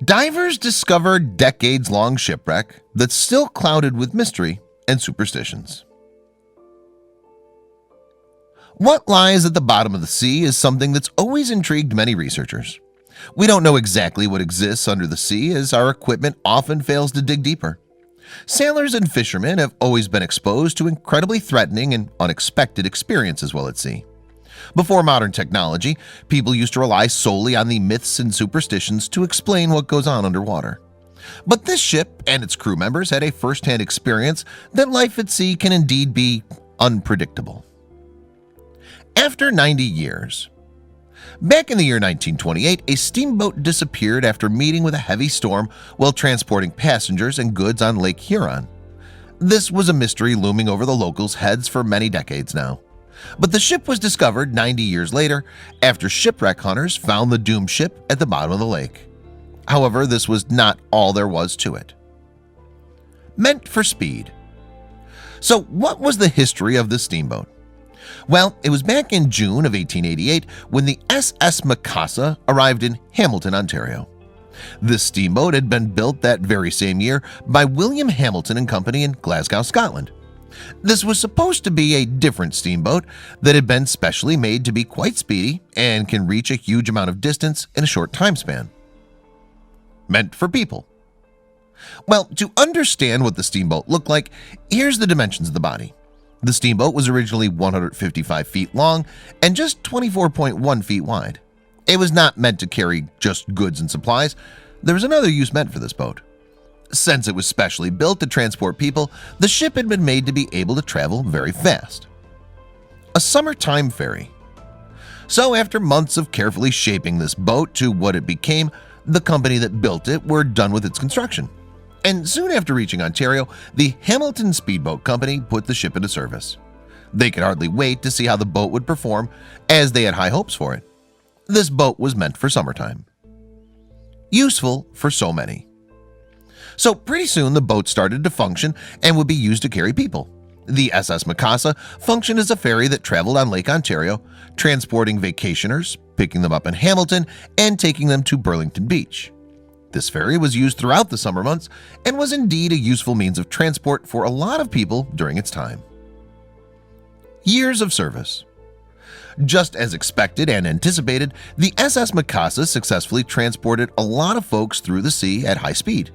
Divers discovered decades-long shipwreck that's still clouded with mystery and superstitions. What lies at the bottom of the sea is something that's always intrigued many researchers. We don't know exactly what exists under the sea, as our equipment often fails to dig deeper. Sailors and fishermen have always been exposed to incredibly threatening and unexpected experiences while at sea. Before modern technology, people used to rely solely on the myths and superstitions to explain what goes on underwater. But this ship and its crew members had a first-hand experience that life at sea can indeed be unpredictable. After 90 years. Back in the year 1928, a steamboat disappeared after meeting with a heavy storm while transporting passengers and goods on Lake Huron. This was a mystery looming over the locals' heads for many decades now. But the ship was discovered 90 years later after shipwreck hunters found the doomed ship at the bottom of the lake. However, this was not all there was to it. Meant for speed. So what was the history of this steamboat? Well, it was back in June of 1888 when the SS Mikasa arrived in Hamilton, Ontario. This steamboat had been built that very same year by William Hamilton and Company in Glasgow, Scotland. This was supposed to be a different steamboat that had been specially made to be quite speedy and can reach a huge amount of distance in a short time span. Meant for people. Well, to understand what the steamboat looked like, here's the dimensions of the body. The steamboat was originally 155 feet long and just 24.1 feet wide. It was not meant to carry just goods and supplies. There was another use meant for this boat. Since it was specially built to transport people, the ship had been made to be able to travel very fast. A summertime ferry. So after months of carefully shaping this boat to what it became, the company that built it were done with its construction. And soon after reaching Ontario, the Hamilton Speedboat Company put the ship into service. They could hardly wait to see how the boat would perform, as they had high hopes for it. This boat was meant for summertime. Useful for so many. So pretty soon the boat started to function and would be used to carry people. The SS Mikasa functioned as a ferry that traveled on Lake Ontario, transporting vacationers, picking them up in Hamilton, and taking them to Burlington Beach. This ferry was used throughout the summer months and was indeed a useful means of transport for a lot of people during its time. Years of service. Just as expected and anticipated, the SS Mikasa successfully transported a lot of folks through the sea at high speed.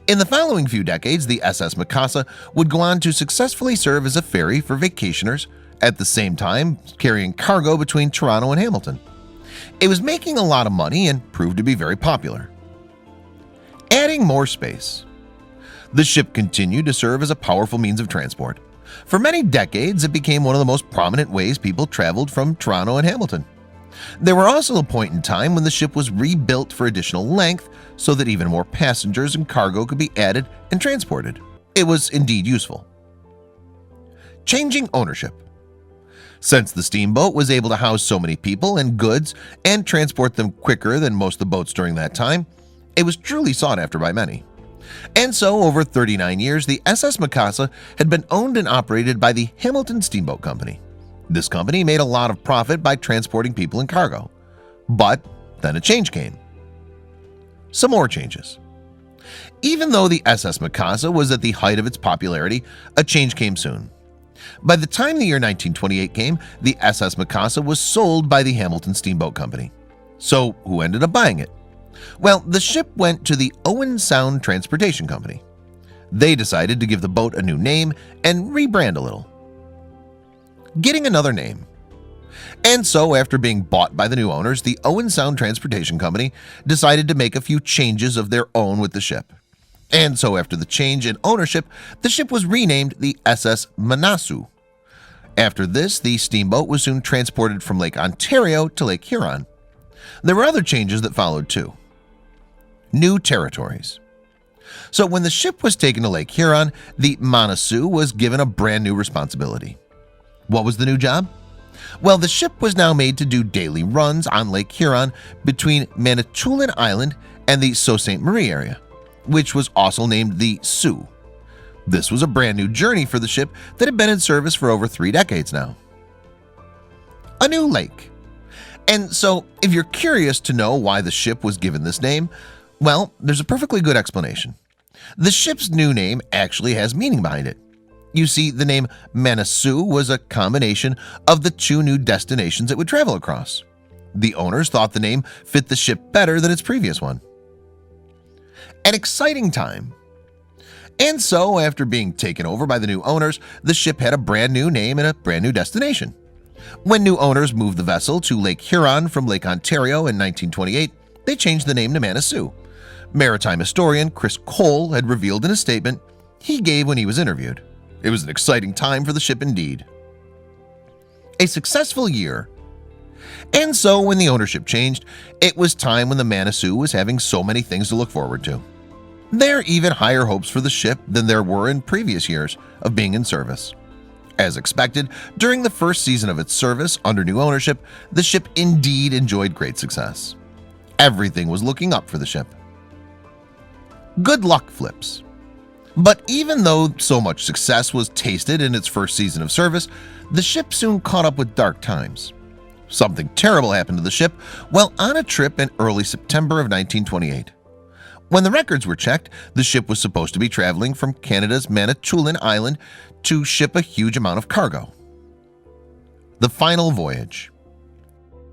In the following few decades, the SS Mikasa would go on to successfully serve as a ferry for vacationers, at the same time carrying cargo between Toronto and Hamilton. It was making a lot of money and proved to be very popular. Adding more space. The ship continued to serve as a powerful means of transport. For many decades, it became one of the most prominent ways people traveled from Toronto and Hamilton. There were also a point in time when the ship was rebuilt for additional length so that even more passengers and cargo could be added and transported. It was indeed useful. Changing ownership. Since the steamboat was able to house so many people and goods and transport them quicker than most of the boats during that time, it was truly sought after by many. And so, over 39 years, the SS Mikasa had been owned and operated by the Hamilton Steamboat Company. This company made a lot of profit by transporting people and cargo. But then a change came. Some more changes. Even though the SS Mikasa was at the height of its popularity, a change came soon. By the time the year 1928 came, the SS Mikasa was sold by the Hamilton Steamboat Company. So who ended up buying it? Well, the ship went to the Owen Sound Transportation Company. They decided to give the boat a new name and rebrand a little. Getting another name. And so after being bought by the new owners, the Owen Sound Transportation Company decided to make a few changes of their own with the ship. And so after the change in ownership, the ship was renamed the SS Manaslu. After this, the steamboat was soon transported from Lake Ontario to Lake Huron. There were other changes that followed too. New territories. So when the ship was taken to Lake Huron, the Manaslu was given a brand new responsibility. What was the new job? Well, the ship was now made to do daily runs on Lake Huron between Manitoulin Island and the Sault Ste. Marie area, which was also named the Sioux. This was a brand new journey for the ship that had been in service for over 3 decades now. A new lake. And so, if you're curious to know why the ship was given this name, Well, there's a perfectly good explanation. The ship's new name actually has meaning behind it. You see, the name Manassu was a combination of the two new destinations it would travel across. The owners thought the name fit the ship better than its previous one. An exciting time. And so, after being taken over by the new owners, the ship had a brand new name and a brand new destination. When new owners moved the vessel to Lake Huron from Lake Ontario in 1928, they changed the name to Manassu. Maritime historian Chris Cole had revealed in a statement he gave when he was interviewed. It was an exciting time for the ship indeed. A successful year. And so when the ownership changed, it was time when the Manassu was having so many things to look forward to. There are even higher hopes for the ship than there were in previous years of being in service. As expected, during the first season of its service under new ownership, the ship indeed enjoyed great success. Everything was looking up for the ship. Good luck flips. But even though so much success was tasted in its first season of service, the ship soon caught up with dark times. Something terrible happened to the ship while on a trip in early September of 1928. When the records were checked, the ship was supposed to be traveling from Canada's Manitoulin Island to ship a huge amount of cargo. The final voyage.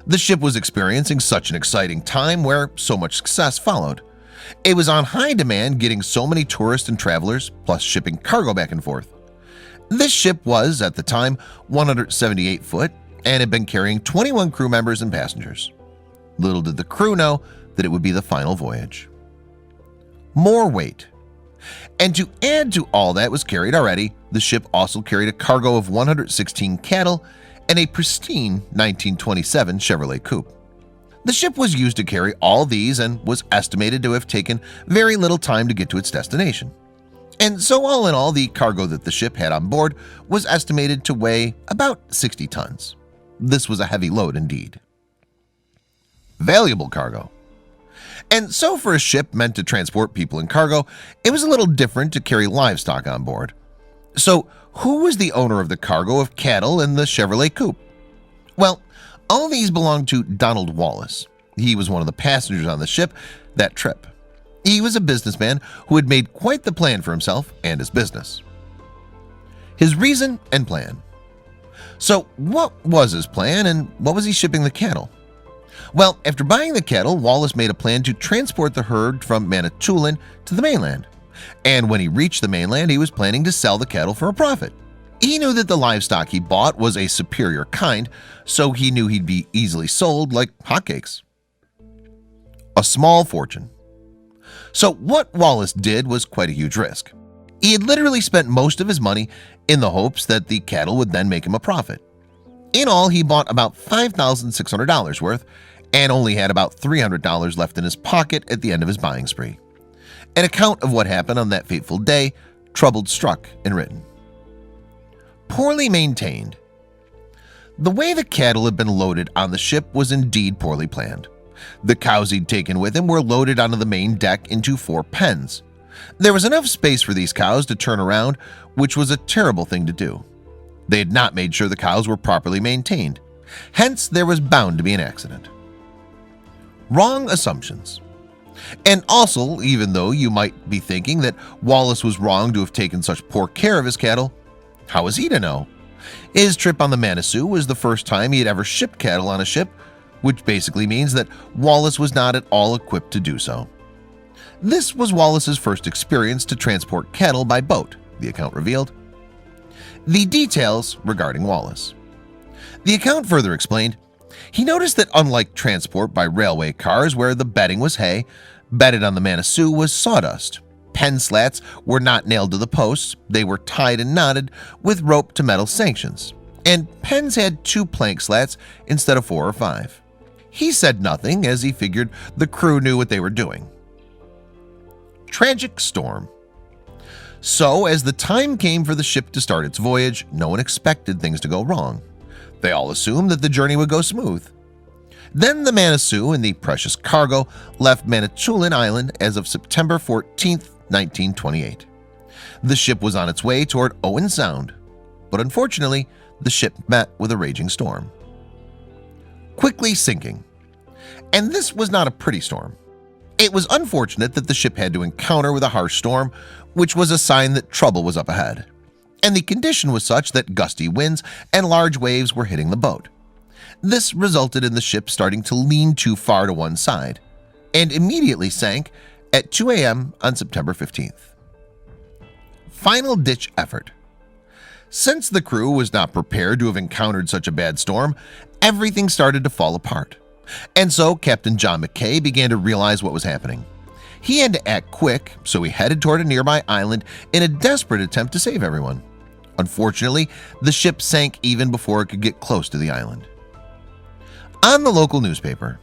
The ship was experiencing such an exciting time where so much success followed. It was on high demand, getting so many tourists and travelers, plus shipping cargo back and forth. This ship was, at the time, 178 foot and had been carrying 21 crew members and passengers. Little did the crew know that it would be the final voyage. More weight. And to add to all that was carried already, the ship also carried a cargo of 116 cattle and a pristine 1927 Chevrolet coupe. The ship was used to carry all these and was estimated to have taken very little time to get to its destination. And so all in all, the cargo that the ship had on board was estimated to weigh about 60 tons. This was a heavy load indeed. Valuable cargo. And so for a ship meant to transport people and cargo, it was a little different to carry livestock on board. So who was the owner of the cargo of cattle and the Chevrolet coupe? Well, all these belonged to Donald Wallace. He was one of the passengers on the ship that trip. He was a businessman who had made quite the plan for himself and his business. His reason and plan. So what was his plan and what was he shipping the cattle? Well, after buying the cattle, Wallace made a plan to transport the herd from Manitoulin to the mainland. And when he reached the mainland, he was planning to sell the cattle for a profit. He knew that the livestock he bought was a superior kind, so he knew he'd be easily sold like hotcakes. A small fortune. So what Wallace did was quite a huge risk. He had literally spent most of his money in the hopes that the cattle would then make him a profit. In all, he bought about $5,600 worth and only had about $300 left in his pocket at the end of his buying spree. An account of what happened on that fateful day, troubled struck and written. Poorly maintained. The way the cattle had been loaded on the ship was indeed poorly planned. The cows he'd taken with him were loaded onto the main deck into 4 pens. There was enough space for these cows to turn around, which was a terrible thing to do. They had not made sure the cows were properly maintained. Hence, there was bound to be an accident. Wrong assumptions. And also, even though you might be thinking that Wallace was wrong to have taken such poor care of his cattle, how was he to know? His trip on the Manassu was the first time he had ever shipped cattle on a ship, which basically means that Wallace was not at all equipped to do so. This was Wallace's first experience to transport cattle by boat, the account revealed. The details regarding Wallace. The account further explained, he noticed that unlike transport by railway cars where the bedding was hay, bedded on the Manassu was sawdust. Pen slats were not nailed to the posts, they were tied and knotted with rope to metal sanctions, and pens had 2 plank slats instead of 4 or 5. He said nothing as he figured the crew knew what they were doing. Tragic storm. So as the time came for the ship to start its voyage, no one expected things to go wrong. They all assumed that the journey would go smooth. Then the Manassu and the precious cargo left Manitoulin Island as of September 14th, 1928. The ship was on its way toward Owen Sound, but unfortunately, the ship met with a raging storm. Quickly sinking. And this was not a pretty storm. It was unfortunate that the ship had to encounter with a harsh storm, which was a sign that trouble was up ahead. And the condition was such that gusty winds and large waves were hitting the boat. This resulted in the ship starting to lean too far to one side and immediately sank at 2 a.m. on September 15th. Final ditch effort. Since the crew was not prepared to have encountered such a bad storm, everything started to fall apart. And so Captain John McKay began to realize what was happening. He had to act quick, so he headed toward a nearby island in a desperate attempt to save everyone. Unfortunately, the ship sank even before it could get close to the island. On the local newspaper.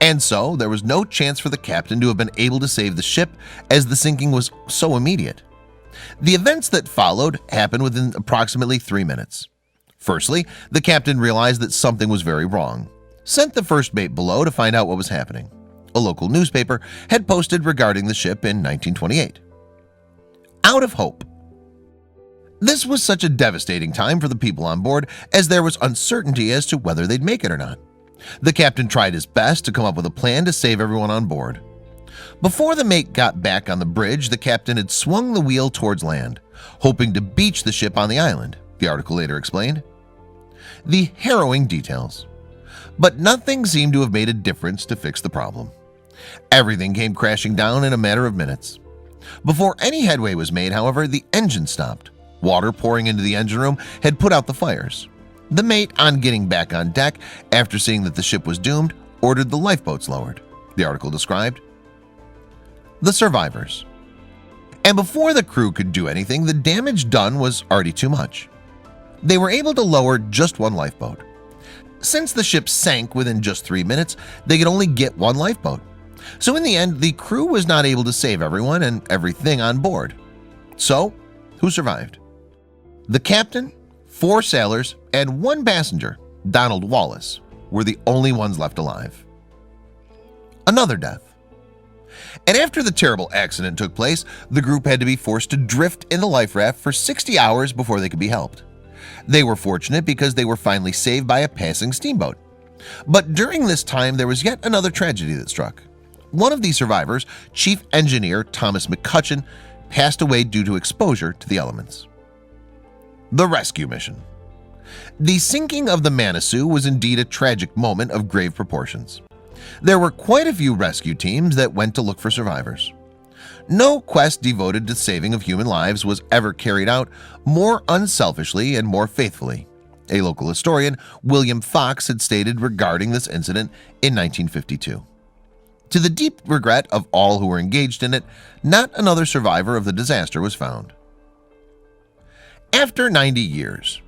And so there was no chance for the captain to have been able to save the ship, as the sinking was so immediate. The events that followed happened within approximately 3 minutes. Firstly, the captain realized that something was very wrong, sent the first mate below to find out what was happening. A local newspaper had posted regarding the ship in 1928. Out of hope. This was such a devastating time for the people on board, as there was uncertainty as to whether they'd make it or not. The captain tried his best to come up with a plan to save everyone on board. Before the mate got back on the bridge, the captain had swung the wheel towards land, hoping to beach the ship on the island, the article later explained. The harrowing details. But nothing seemed to have made a difference to fix the problem. Everything came crashing down in a matter of minutes. Before any headway was made, however, the engine stopped. Water pouring into the engine room had put out the fires. The mate, on getting back on deck after seeing that the ship was doomed, ordered the lifeboats lowered, the article described. The survivors. And before the crew could do anything, the damage done was already too much. They were able to lower just one lifeboat. Since the ship sank within just 3 minutes, they could only get one lifeboat. So in the end, the crew was not able to save everyone and everything on board. So, who survived? The captain, 4 sailors, and 1 passenger, Donald Wallace, were the only ones left alive. Another death. And after the terrible accident took place, the group had to be forced to drift in the life raft for 60 hours before they could be helped. They were fortunate because they were finally saved by a passing steamboat. But during this time, there was yet another tragedy that struck. One of the survivors, Chief Engineer Thomas McCutcheon, passed away due to exposure to the elements. The rescue mission. The sinking of the Manitou was indeed a tragic moment of grave proportions. There were quite a few rescue teams that went to look for survivors. No quest devoted to saving of human lives was ever carried out more unselfishly and more faithfully. A local historian, William Fox, had stated regarding this incident in 1952. To the deep regret of all who were engaged in it, not another survivor of the disaster was found. After 90 years.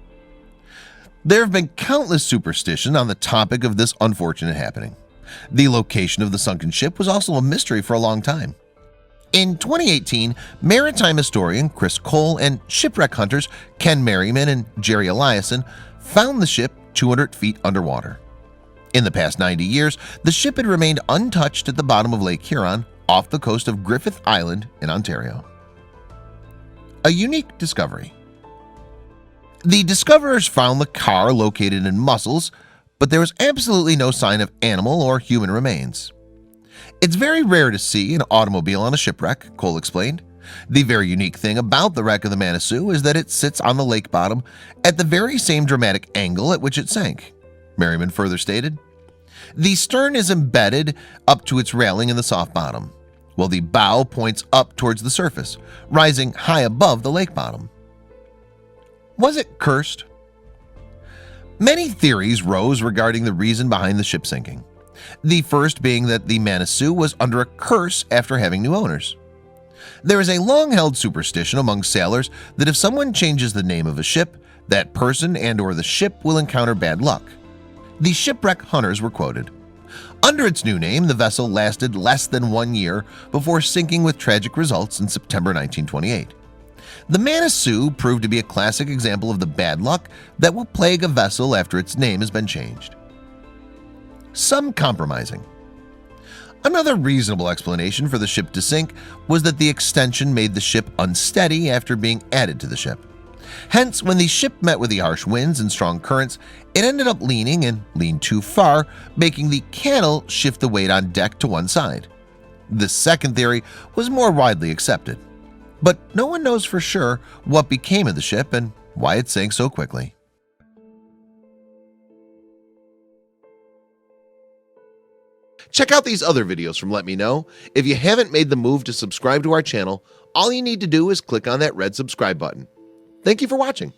There have been countless superstitions on the topic of this unfortunate happening. The location of the sunken ship was also a mystery for a long time. In 2018, maritime historian Chris Cole and shipwreck hunters Ken Merriman and Jerry Eliason found the ship 200 feet underwater. In the past 90 years, the ship had remained untouched at the bottom of Lake Huron off the coast of Griffith Island in Ontario. A unique discovery. The discoverers found the car located in mussels, but there was absolutely no sign of animal or human remains. It's very rare to see an automobile on a shipwreck, Cole explained. The very unique thing about the wreck of the Manitou is that it sits on the lake bottom at the very same dramatic angle at which it sank, Merriman further stated. The stern is embedded up to its railing in the soft bottom, while the bow points up towards the surface, rising high above the lake bottom. Was it cursed? Many theories rose regarding the reason behind the ship sinking. The first being that the Manitou was under a curse after having new owners. There is a long-held superstition among sailors that if someone changes the name of a ship, that person and/or the ship will encounter bad luck. The shipwreck hunters were quoted. Under its new name, the vessel lasted less than 1 year before sinking with tragic results in September 1928. The Manitou proved to be a classic example of the bad luck that will plague a vessel after its name has been changed. Some compromising. Another reasonable explanation for the ship to sink was that the extension made the ship unsteady after being added to the ship. Hence, when the ship met with the harsh winds and strong currents, it ended up leaning and leaned too far, making the cannel shift the weight on deck to one side. This second theory was more widely accepted, but no one knows for sure what became of the ship and why it sank so quickly. Check out these other videos from Let Me Know. If you haven't made the move to subscribe to our channel, all you need to do is click on that red subscribe button. Thank you for watching.